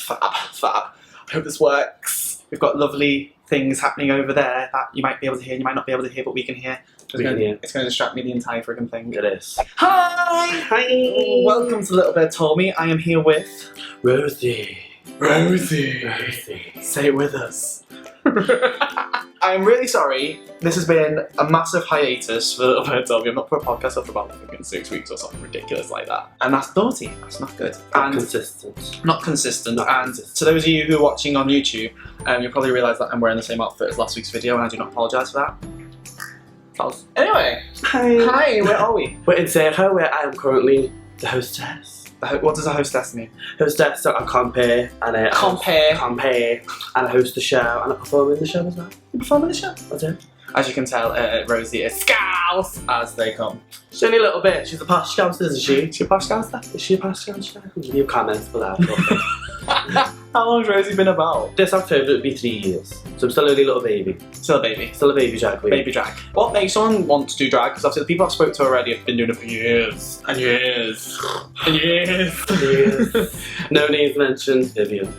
Fab. I hope this works. We've got lovely things happening over there that you might be able to hear and you might not be able to hear, but we can hear. It's going to distract me the entire friggin' thing. It is. Hi! Welcome to Little Bird Told Me. I am here with... Rosie. Say it with us. I'm really sorry. This has been a massive hiatus for Little Bird Told Me. I've not put a podcast up for about 6 weeks or something ridiculous like that. And that's naughty. That's not good. Not consistent. Not consistent. To those of you who are watching on YouTube, you'll probably realise that I'm wearing the same outfit as last week's video, and I do not apologise for that. Anyway, hi, where are we? We're in Circo, where I am currently the hostess. What does a hostess mean? Hostess, so I compare and I compare and I host the show and I perform in the show as well. You perform in the show? I do. As you can tell, Rosie is scouse as they come. She's only a little bit. She's a posh scouse, isn't she? She a posh scouse there? Is she a posh scouse? Leave comments below. How long has Rosie been about? This October it would be 3 years. So I'm still only a little baby. Still a baby. Still a baby drag queen. Baby drag. What makes someone want to do drag? Because obviously the people I've spoke to already have been doing it for years. And years. And years. No names mentioned. Vivian.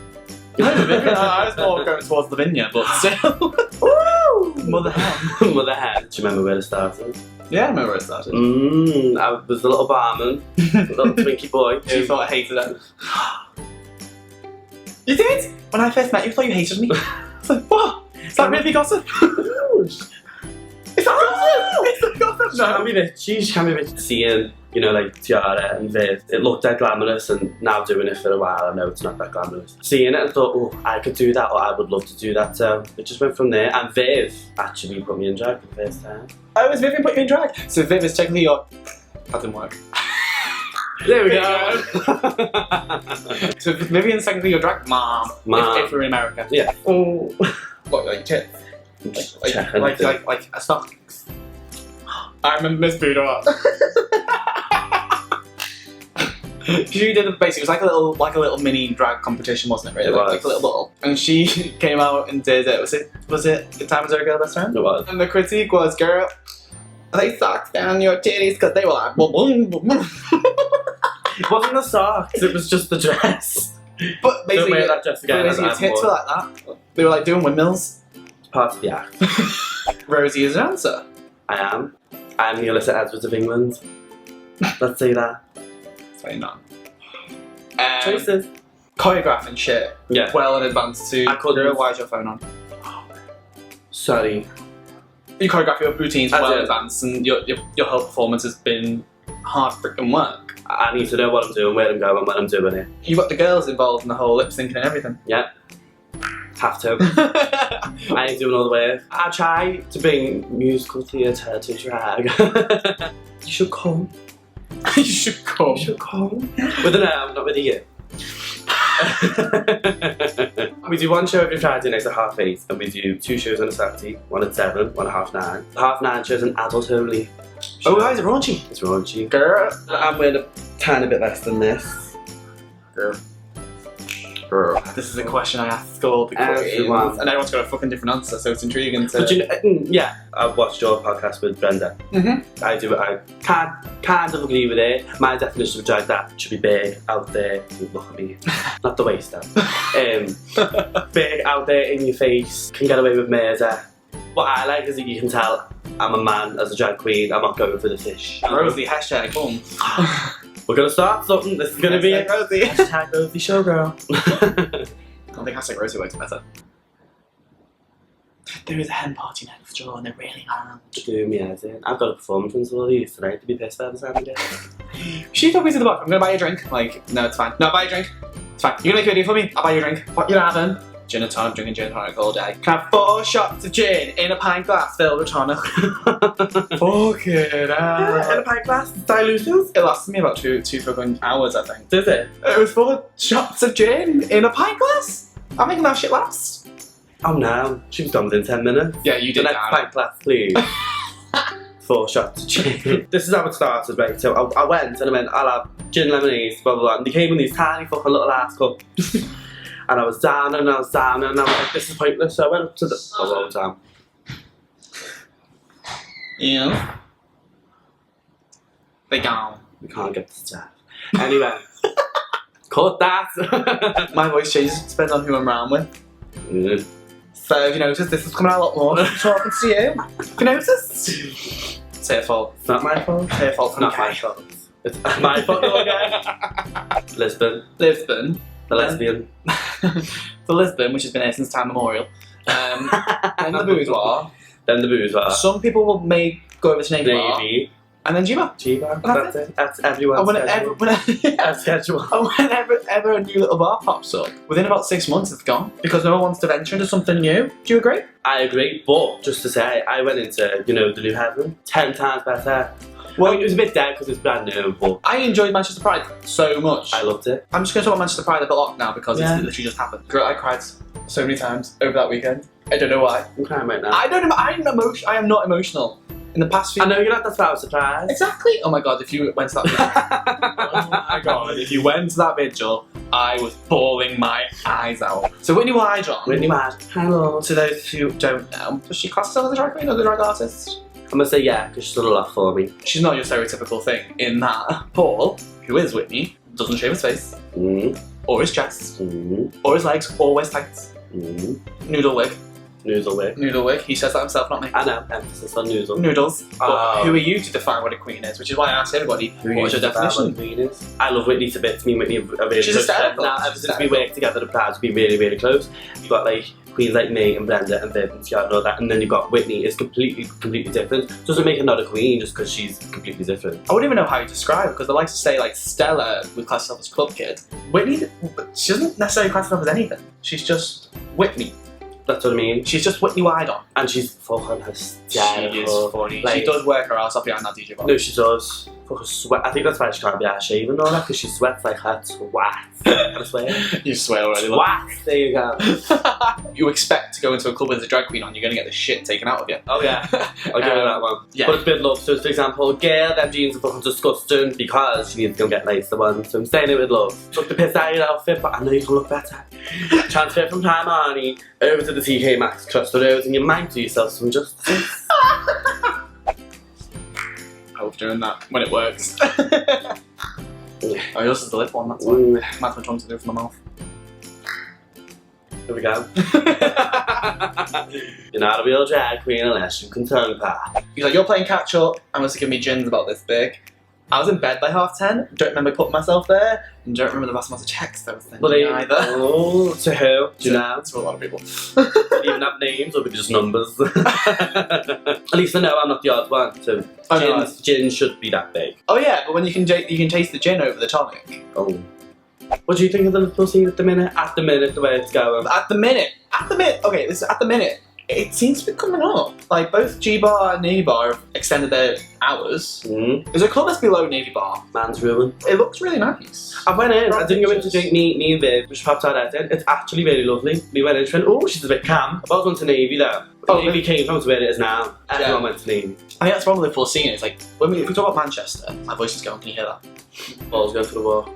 I was more going towards Lavinia, but still. Woo! Mother hen. Mother hen. Do you remember where it started? Yeah, I remember where it started. I was a little barman, a little twinkie boy. You thought I hated it. You did? When I first met you, I thought you hated me. It's like, what? Is that really gossip? Is that gossip? She can be bitchy, she can be bitchy. Seeing, you know, like Tiara and Viv, it looked that glamorous, and now doing it for a while, I know it's not that glamorous. Seeing it and thought, oh, I could do that, or I would love to do that, so it just went from there. And Viv actually put me in drag for the first time. Oh, it was Vivian put you in drag? So Viv is technically your... That didn't work. There we go. So Vivian's technically your drag mom. If we're in America. Yeah. Oh. What, like tits? Like a stock. I remember Miss Buddha. She did it basically. It was like a little mini drag competition, wasn't it? Really, like a little bottle. And she came out and did it. Was it the time was our girl best friend? It was. And the critique was, girl, they sucked down your titties because they were like boom boom boom boom. It wasn't the socks. It was just the dress. But basically, don't wear that dress again. Your tits were like that. They were like doing windmills. It's part of the act. Rosie is an answer. I am. I'm the Alyssa Edwards of England. Let's say that. It's very not. Choices. Choreographing shit. Yeah. Well in advance to. I couldn't. Girl, why is your phone on? Sorry. You choreograph your routines well in did. advance, and your whole performance has been hard freaking work. I need to know what I'm doing, where I'm going, when I'm doing it. You got the girls involved in the whole lip syncing and everything. Yeah. Have to. I ain't doing all the work. I try to bring musical theatre to drag. You should come. You should come. You should come. With an M, not with a U. We do one show every Friday night at 8:30, and we do 2 shows on a Saturday, one at 7, one at 9:30. The 9:30 show's an adult only. Oh, why is it raunchy? It's raunchy. Girl. I'm wearing a tiny bit less than this. Girl. This is a question I ask all the queens, and everyone's got a fucking different answer, so it's intriguing to... But you know, yeah, I've watched your podcast with Brenda. I kind of agree with it. My definition of drag, that should be big, out there, look at me, not the waist down. Big, out there, in your face, can get away with murder. What I like is that you can tell I'm a man as a drag queen, I'm not going for the fish. Rosie, hashtag boom. We're gonna start something. This is gonna be a Rosie. Hashtag Rosie Showgirl. I don't think hashtag Rosie works better. There is a hen party next door and they're really hard. Do me as in. I've got a performance from some of these tonight to be pissed by the time of day. She told me to the book, I'm gonna buy you a drink. Like, no, it's fine. No, I'll buy you a drink. It's fine. You're gonna make a video for me? I'll buy you a drink. What you having? Gin and tonic, drinking gin and tonic all day. Can I have 4 shots of gin in a pint glass filled with tonic? Fuck it out. In a pint glass, dilutions? It lasted me about two fucking hours, I think. Did it? It was 4 shots of gin in a pint glass. I'm making that shit last. Oh no, she was done within 10 minutes. Yeah, you did the next pint glass, please. 4 shots of gin. This is how it started, right? So I went and I went, I'll have gin lemonade, blah blah blah. And they came in these tiny fucking little ass cups. And I was down and I was down and I was like, this is pointless. So I went up to the... I was all down. Yeah. They gone. We can't get the staff. Anyway. Cut that! My voice changes depending on who I'm around with. Mm. So if you notice, this is coming out a lot more. Talking to you. Have you noticed? It's her fault. It's not my fault. It's her fault. It's not my fault. It's my fault again. Lisbon. Lisbon. The lesbian. The Lisbon, which has been here since time memorial. And the boudoir. Then the boudoir. Some people may go over to Navy Bar. Navy. And then G-Bar. G-Bar. That's That's it. That's everyone's schedule. Whenever a new little bar pops up, within about 6 months it's gone. Because no one wants to venture into something new. Do you agree? I agree, but just to say, I went into, the new heaven. 10 times better. Well, I mean, it was a bit dead because it's brand new, but I enjoyed Manchester Pride so much. I loved it. I'm just going to talk about Manchester Pride a bit locked now because Yeah. it's literally just happened. I cried so many times over that weekend. I don't know why. I'm crying right now. I am not emotional. In the past few I know you're not that of surprise. Exactly. Oh my god, if you went to that vigil. Oh my god, if you went to that vigil, I was bawling my eyes out. So Whitney WideOn. Whitney WideOn. Hello. To those who don't know, does she class herself as a drag queen or the drag artist? I'm gonna say yeah, because she's done a lot for me. She's not your stereotypical thing in that Paul, who is Whitney, doesn't shave his face, or his chest, or his legs, or wears tights. Noodle wig. Noodle wig. Noodle wig. He says that himself, not me. I know, emphasis on noodle. Noodles. But who are you to define what a queen is? Which is why I asked everybody, what is your definition? Queen is? I love Whitney to bits. Me and Whitney are really She's close friends hysterical. now. Ever since we worked together, the Pride's been really, really close. You've got like queens like me and Brenda and Viv and Scott and all that, and then you've got Whitney. It's completely different. Doesn't make her not a queen just because she's completely different. I wouldn't even know how you describe it because they like to say like Stella would class herself as a club kid. Whitney, she doesn't necessarily class herself as anything. She's just Whitney. That's what I mean. She's just Whitney WideOn. And she's fucking hysterical. She is funny. Like, she does work her ass off behind that DJ box. No, she does. Fucking sweat. I think that's why she can't be ass shaving and all that, because she sweats like her twat. I swear. You swear already. Twat. There you go. You expect to go into a club with a drag queen on, you're going to get the shit taken out of you. Oh yeah. I'll give her that one. Yeah. But it's been love. So for example, girl, them jeans are fucking disgusting because she needs to go get nicer ones. So I'm saying it with love. Took the piss out of your outfit, but I know you can look better. Transfer it from Prime Arnie over to the TK Maxx across the road and you might do yourself some justice. I love doing that when it works. Oh, yours is the lip one, that's why. Might as well try to do it from my mouth. Here we go. You're not a real drag queen unless you can tongue pop. He's like, you're playing catch up, and was to give me gins about this big. I was in bed by 10:30, don't remember putting myself there, and don't remember the vast amount of texts I was sending either. Oh, to who? Do you know? To a lot of people. Do you even have names or just numbers? At least I know I'm not the odd one, so gin should be that big. Oh yeah, but when you can taste the gin over the tonic. Oh. What do you think of the little scene at the minute? At the minute, the way it's going. At the minute, okay, this is at the minute. It seems to be coming up. Like both G-Bar and Navy Bar have extended their hours. There's a club that's below Navy Bar. Man's ruin. It looks really nice. I went in, I didn't go in to drink me and Viv, which popped out in. It's actually really lovely. We went in and went, oh, she's a bit calm. I was went to Navy though. Oh, Navy came from where it is now. Everyone went to Navy. I think that's one of the full scene. It's like, if we talk about Manchester, my voice is going, can you hear that? Balls go for the wall.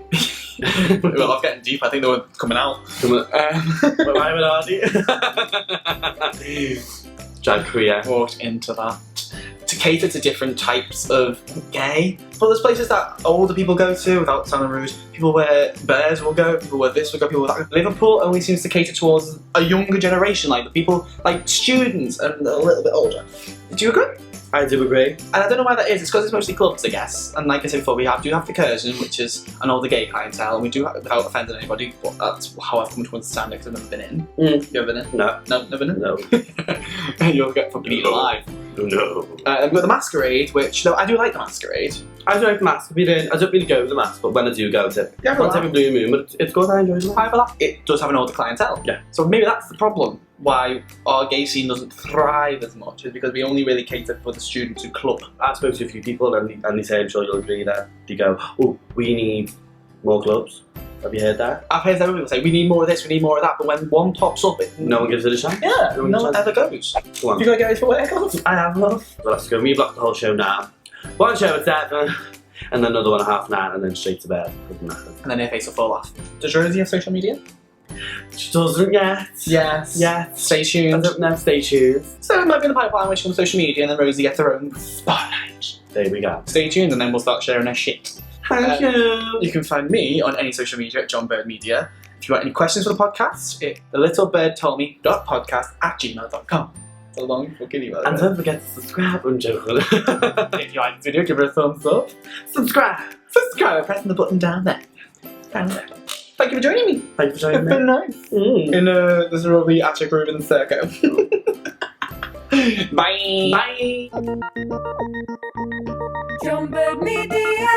Well, I'm getting deep, I think they were coming out. Why would Hardy? Drag career. Walked into that. To cater to different types of gay. But there's places that older people go to, without sounding rude. People where bears will go, people where this will go, people where that. Liverpool only seems to cater towards a younger generation, like the people, like students and a little bit older. Do you agree? I do agree. And I don't know why that is, it's because it's mostly clubs, I guess. And like I said before, we do have the Curzon, which is an older gay clientele, and we do have, without offending anybody, but that's how I've come to understand it, because I've never been in. You ever been in? No. No, never been in? No. You'll get fucking eaten alive. No. Then we've got the Masquerade, which, no, I do like the Masquerade. I do like the mask. I don't really go to the mask, but when I do go to it, Yeah, once every blue moon, but it's good, I enjoy it. It does have an older clientele. Yeah. So maybe that's the problem, why our gay scene doesn't thrive as much, is because we only really cater for the students who club. I spoke to a few people and they say, I'm sure you'll agree, that they go, oh, we need more clubs. Have you heard that? I've heard several people say, we need more of this, we need more of that, but when one pops up, No one gives it a chance? Yeah, no one ever goes. Go on. You gotta get ready for work, love? I have, love. Well, let's go. We block the whole show now. One show at 7, and then another one at 9:30, and then straight to bed. And then her face will fall off. Does Rosie have social media? She doesn't yet. Yes. Yet. Stay I tuned. don't know, stay tuned. So it might be in the pipeline when she comes to social media, and then Rosie gets her own spotlight. There we go. Stay tuned, and then we'll start sharing her shit. Thank you. You can find me on any social media at JohnBirdMedia. If you've got any questions for the podcast, thelittlebirdtoldme.podcast@gmail.com. It's a long fucking email. And don't forget to subscribe. I'm joking. If you like this video, give it a thumbs up. Subscribe. Subscribe by pressing the button down there. Down there. Thank you for joining me. Thank you for joining It's me. been nice. In this lovely Attic Ruben Circo. Bye. Bye. JohnBirdMedia.